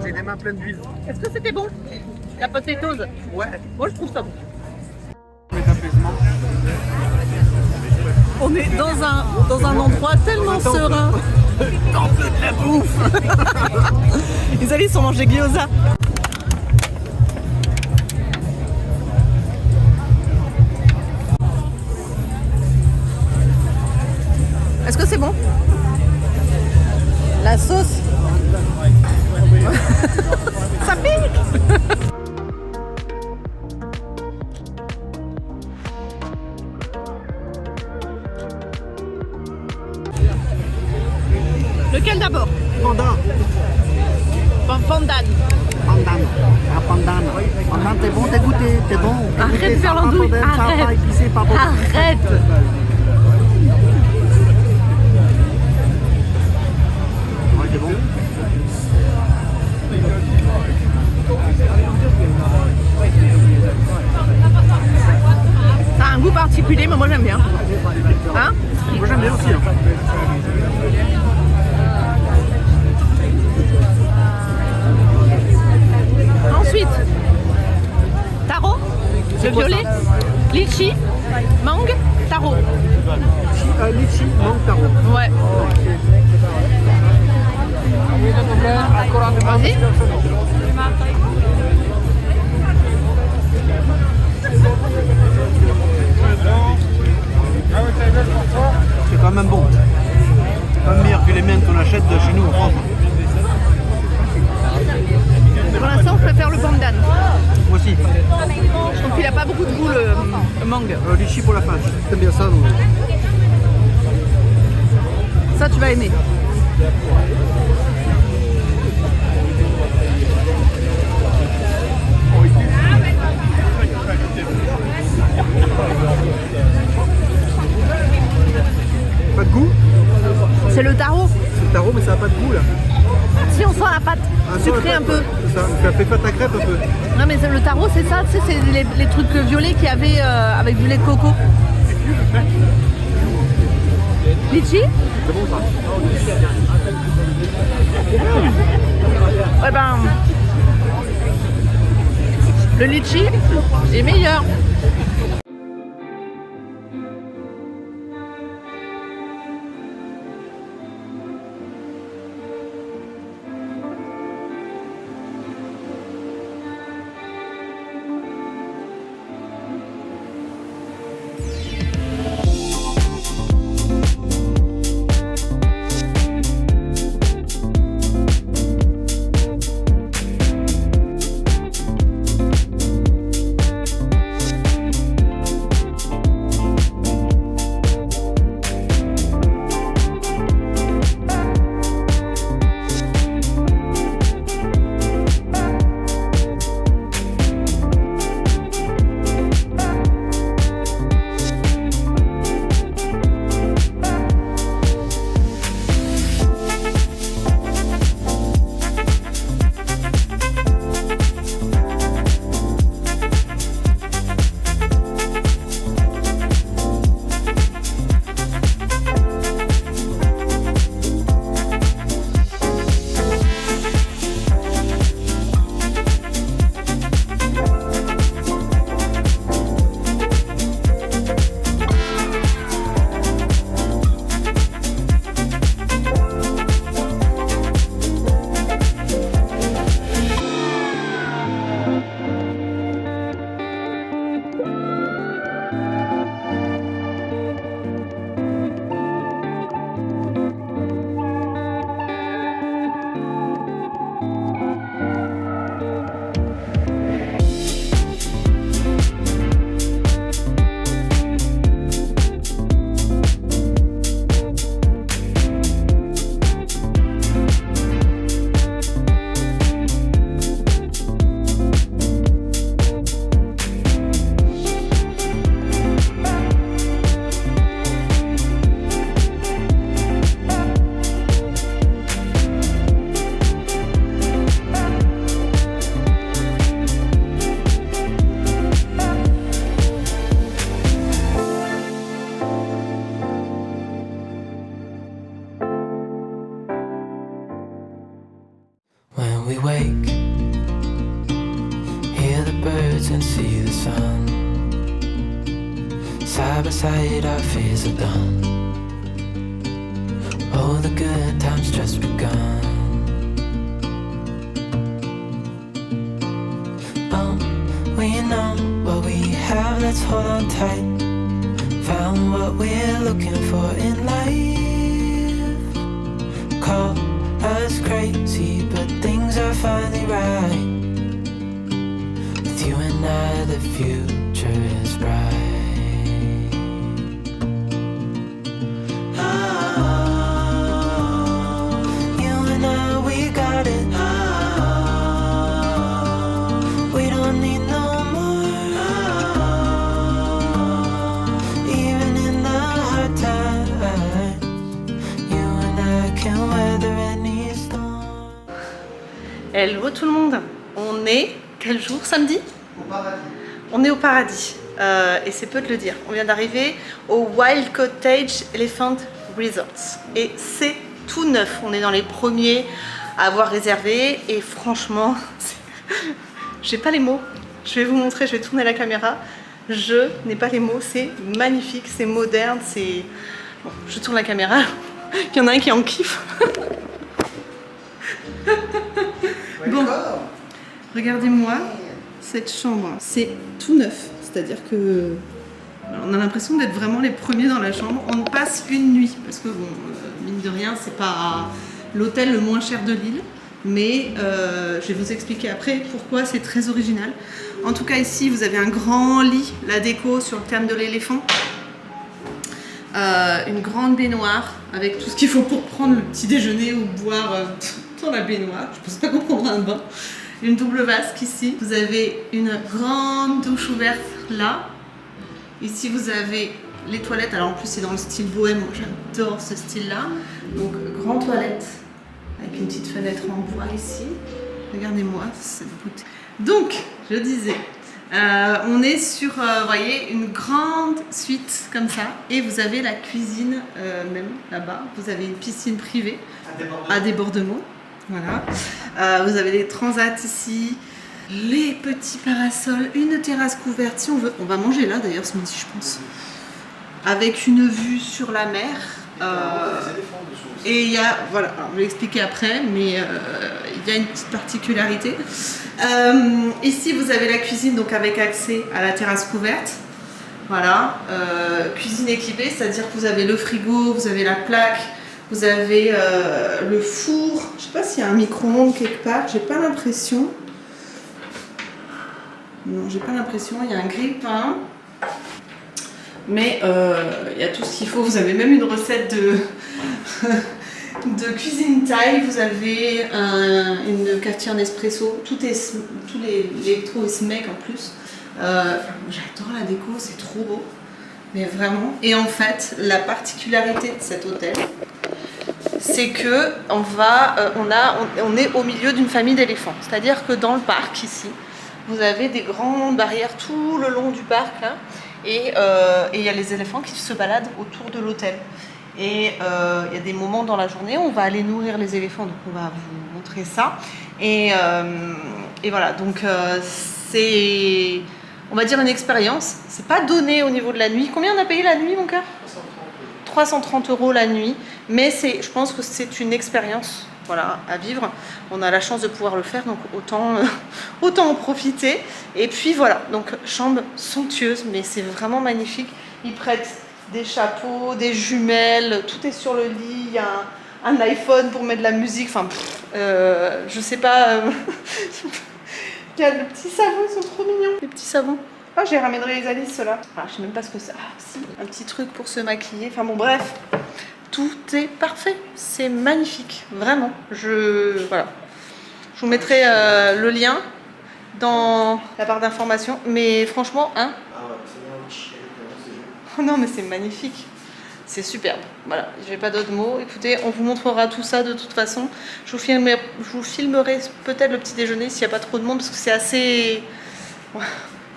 J'ai les mains pleines d'huile. Est-ce que c'était bon? La potatoes? Ouais. Moi, je trouve ça bon. Apaisement. On est dans un endroit tellement serein. Temple de la bouffe. Les amis sont mangés gyoza. Est-ce que c'est bon? La sauce. Ça pique. Lequel d'abord? Panda. Pandan. Pandan. Ah, pandan. Pandan, t'es bon, t'es goûté. T'es bon. Arrête de faire l'andouille. Arrête. Arrête. Ouais, t'es bon. Ça a un goût particulier, mais moi j'aime bien. Hein? Moi j'aime bien aussi. Hein. Ensuite, taro, le violet, litchi, mangue, taro. Litchi, mangue, taro. Ouais. Vas-y. C'est quand même bon. Pas meilleur que les miennes qu'on achète de chez nous en France. Pour l'instant, je préfère le pandan. Moi aussi. Je trouve qu'il a pas beaucoup de goût le mangue. Litchi pour la fin. T'aimes bien ça, non? Ça, tu vas aimer. Pas de goût? C'est le taro. C'est le taro, mais ça n'a pas de goût là. Si on sent la pâte sucrée un peu. Ça fait pâte à crêpe un peu. Non mais le taro c'est ça, tu sais, c'est les trucs violets qu'il y avait avec du lait de coco. Litchi? C'est bon ça. Ouais ben... Le litchi est meilleur. we wake, hear the birds and see the sun. Side by side our fears are done. Oh, the good times just begun. Oh, we know what we have, let's hold on tight. Found what we're looking for in life. Call us crazy, but things are finally right. With you and I, the future is bright. Hello tout le monde, on est quel jour? Samedi? Au paradis. On est au paradis et c'est peu de le dire. On vient d'arriver au Wild Cottage Elephant Resorts et c'est tout neuf. On est dans les premiers à avoir réservé et franchement, j'ai pas les mots. Je vais vous montrer, je vais tourner la caméra. Je n'ai pas les mots, c'est magnifique, c'est moderne, c'est... Bon, je tourne la caméra, il y en a un qui en kiffe. Bon, regardez-moi cette chambre, c'est tout neuf, c'est-à-dire que on a l'impression d'être vraiment les premiers dans la chambre. On passe une nuit, parce que bon, mine de rien, c'est pas l'hôtel le moins cher de l'île, mais je vais vous expliquer après pourquoi c'est très original. En tout cas ici, vous avez un grand lit, la déco sur le thème de l'éléphant, une grande baignoire avec tout ce qu'il faut pour prendre le petit déjeuner ou boire dans la baignoire, je pense pas qu'on prendra un bain. Une double vasque ici, vous avez une grande douche ouverte là. Ici vous avez les toilettes, alors en plus c'est dans le style bohème, moi j'adore ce style là. Donc grande toilette avec une petite fenêtre en bois ici. Regardez-moi cette beauté. Donc je disais, on est sur, voyez, une grande suite comme ça et vous avez la cuisine même là-bas. Vous avez une piscine privée à débordement. Voilà. Vous avez les transats ici, les petits parasols, une terrasse couverte si on veut. On va manger là d'ailleurs ce midi je pense. Avec une vue sur la mer. Et il y a, voilà, alors, je vais l'expliquer après, mais il y a une petite particularité. Ici vous avez la cuisine donc avec accès à la terrasse couverte. Voilà, cuisine équipée, c'est-à-dire que vous avez le frigo, vous avez la plaque. Vous avez le four, je sais pas s'il y a un micro-ondes quelque part, j'ai pas l'impression. Non, j'ai pas l'impression, il y a un grille-pain. Mais il y a tout ce qu'il faut, vous avez même une recette de cuisine thaï, vous avez une cafetière Nespresso, tous les électro et SMEC en plus. J'adore la déco, c'est trop beau. Mais vraiment, et en fait, la particularité de cet hôtel, c'est que on est au milieu d'une famille d'éléphants. C'est-à-dire que dans le parc ici, vous avez des grandes barrières tout le long du parc là, et il y a les éléphants qui se baladent autour de l'hôtel. Et il y a des moments dans la journée où on va aller nourrir les éléphants, donc on va vous montrer ça. Et voilà, donc c'est, on va dire, une expérience. C'est pas donné au niveau de la nuit. Combien on a payé la nuit, mon cœur? 330 € la nuit, mais je pense que c'est une expérience, voilà, à vivre. On a la chance de pouvoir le faire, donc autant en profiter. Et puis voilà, donc chambre somptueuse, mais c'est vraiment magnifique. Ils prêtent des chapeaux, des jumelles, tout est sur le lit. Il y a un iPhone pour mettre de la musique. Enfin, je sais pas. Il y a le petit savon, ils sont trop mignons, les petits savons. Ah, j'ai ramènerai les Alice, ceux-là. Ah, je sais même pas ce que c'est. Ah, si, un petit truc pour se maquiller. Enfin bon, bref, tout est parfait. C'est magnifique, vraiment. Voilà. Je vous mettrai le lien dans la barre d'informations. Mais franchement, hein. Oh non, mais c'est magnifique. C'est superbe. Voilà, je n'ai pas d'autres mots. Écoutez, on vous montrera tout ça de toute façon. Je vous filmerai peut-être le petit déjeuner s'il n'y a pas trop de monde, parce que c'est assez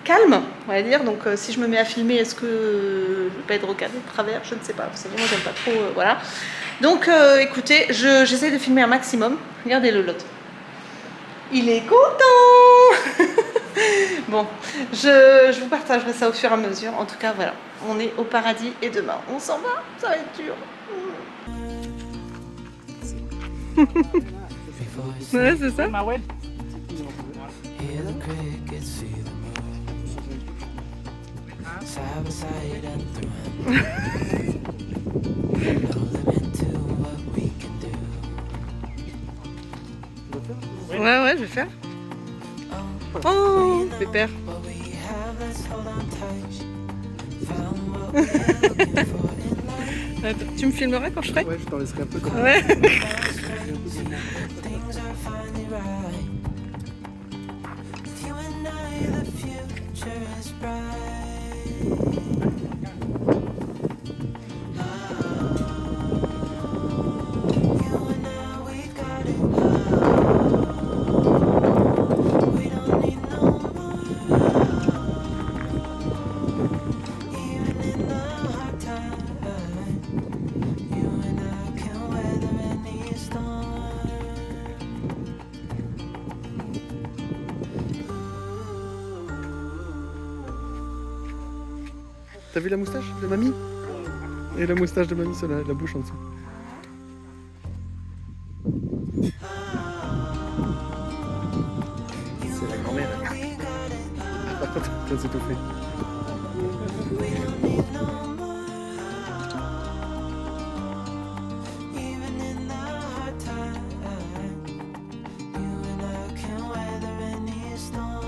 calme, on va dire. Donc si je me mets à filmer, est-ce que je ne vais pas être recadrée de travers? Je ne sais pas. Vous savez, moi j'aime pas trop. Voilà. Donc écoutez, j'essaie de filmer un maximum. Regardez le lot. Il est content. Bon, je vous partagerai ça au fur et à mesure. En tout cas, voilà, on est au paradis et demain, on s'en va. Ça va être dur. Ouais, c'est ça. Hear the crickets, see the moon. Side by side and through. No limit to what we can do. Ouais, je vais faire. Oh, pépère. What we have, let's hold on tight. Found what we're looking for in life. Attends, tu me filmeras quand je ferai? Ouais, je t'en laisserai un peu quand Ouais. Things are finally right. With you and I, the future is bright. You and I, we got it. We don't need no more. Even in the hard time, you and I can weather any storm. T'as vu la moustache de mamie? Et la moustache de mamie, c'est la bouche en dessous. C'est la grand-mère. Ça s'est tout fait. Even in the hard time, you and I can weather any storm.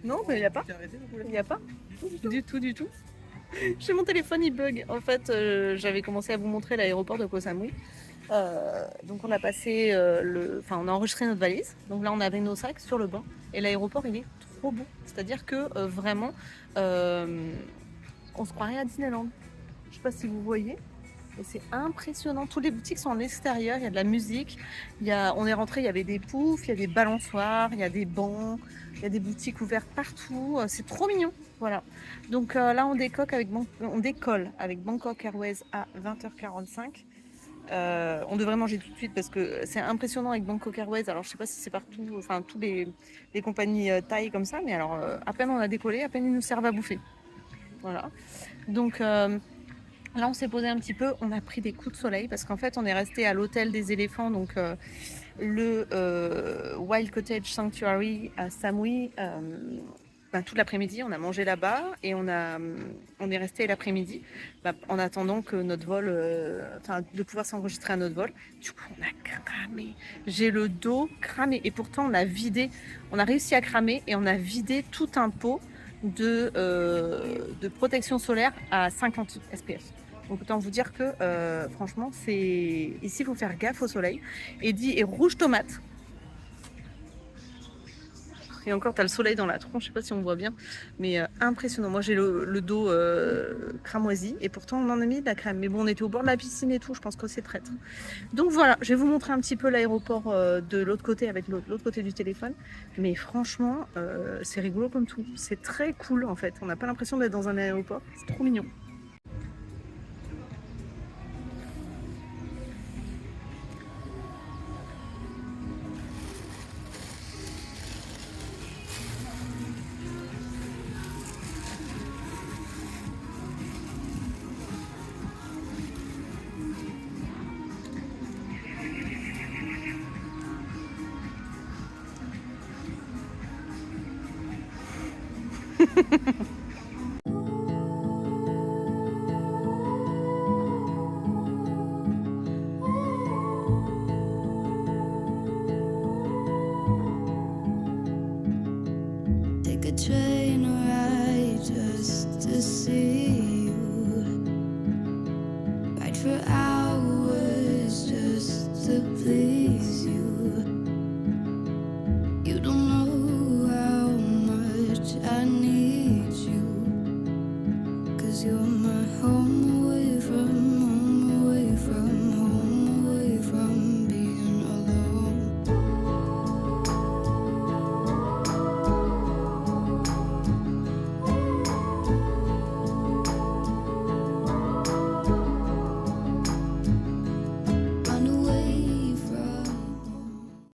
Non, mais il n'y a pas. Il n'y a pas. Du tout. J'ai mon téléphone, il bug. En fait, j'avais commencé à vous montrer l'aéroport de Koh Samui. Donc on a passé on a enregistré notre valise. Donc là, on avait nos sacs sur le banc. Et l'aéroport, il est trop beau. C'est-à-dire que vraiment, on se croirait à Disneyland. Je sais pas si vous voyez. Et c'est impressionnant. Toutes les boutiques sont en extérieur, il y a de la musique. On est rentré, il y avait des poufs, il y a des balançoires, il y a des bancs, il y a des boutiques ouvertes partout. C'est trop mignon. Voilà. Donc là, on décolle avec Bangkok Airways à 20h45. On devrait manger tout de suite parce que c'est impressionnant avec Bangkok Airways. Alors je sais pas si c'est partout, enfin tous les compagnies thaï comme ça, mais alors à peine on a décollé, à peine ils nous servent à bouffer. Voilà. Donc là on s'est posé un petit peu, on a pris des coups de soleil parce qu'en fait on est resté à l'hôtel des éléphants, donc le Wild Cottage Sanctuary à Samui. Toute l'après-midi, on a mangé là-bas et on est resté l'après-midi en attendant que notre vol, de pouvoir s'enregistrer à notre vol. Du coup, on a cramé. J'ai le dos cramé et pourtant on a réussi à cramer et on a vidé tout un pot de protection solaire à 50 SPF. Donc autant vous dire que franchement, ici il faut faire gaffe au soleil. Et rouge tomate. Et encore, tu as le soleil dans la tronche, je sais pas si on voit bien, mais impressionnant. Moi, j'ai le dos cramoisi et pourtant, on en a mis de la crème. Mais bon, on était au bord de la piscine et tout, je pense que c'est traître. Donc voilà, je vais vous montrer un petit peu l'aéroport de l'autre côté, avec l'autre côté du téléphone. Mais franchement, c'est rigolo comme tout. C'est très cool, en fait. On n'a pas l'impression d'être dans un aéroport. C'est trop mignon. Take a train ride just to see you. Ride for hours just to please you. You don't know how much I need